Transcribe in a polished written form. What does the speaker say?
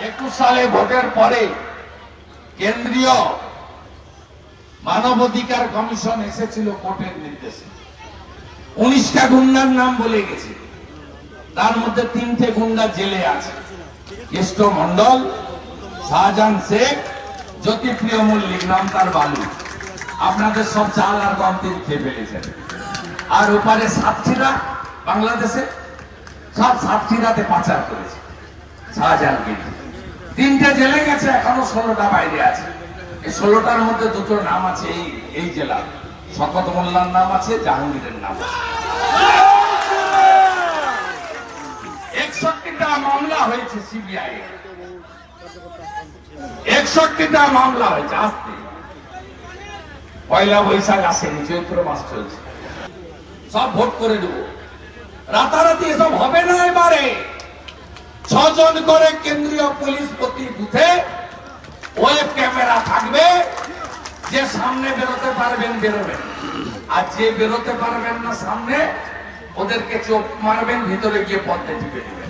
21 সালে ভোটের পরে কেন্দ্রীয় মানবাধিকার কমিশন এসেছিল কোর্টের নির্দেশে 19টা গুন্ডার নাম বলে গেছে, তার মধ্যে 3টে গুন্ডা জেলে আছে, কেষ্ট মন্ডল, শাহজাহান শেখ, জ্যোতিপ্রিয় মল্লিক নাম তার বালু। আপনাদের সব চাল আর গম তিনি খেয়ে ফেলেছেন। আর ওপারে সাতক্ষীরা, বাংলাদেশে সব সাতক্ষীরাতে পাচার করেছে শাহজাহানকে। 3টে জেলে গেছে, এখনো 16টা বাইরে আছে। এই 16টার মধ্যে 2টো নাম আছে এই জেলা, শকত মোল্লার নাম আছে, জাহাঙ্গীরের নাম আছে। 61টা মামলা হয়েছে সিবিআই, 61টা মামলা হয়েছে। আসতে পয়লা বৈশাখ আসেনি, চৈত্র মাস চলছে, সব ভোট করে দেবো। রাতারাতি এসব হবে না। এবারে 6 জন করে কেন্দ্রীয় পুলিশ প্রতি বুথে ওয়েব ক্যামেরা থাকবে, যে সামনে বেরোতে পারবেন বেরোবেন, আর যে বেরোতে পারবেন না সামনে ওদেরকে চোখ মারবেন, ভিতরে গিয়ে পথে টিপে দিবেন।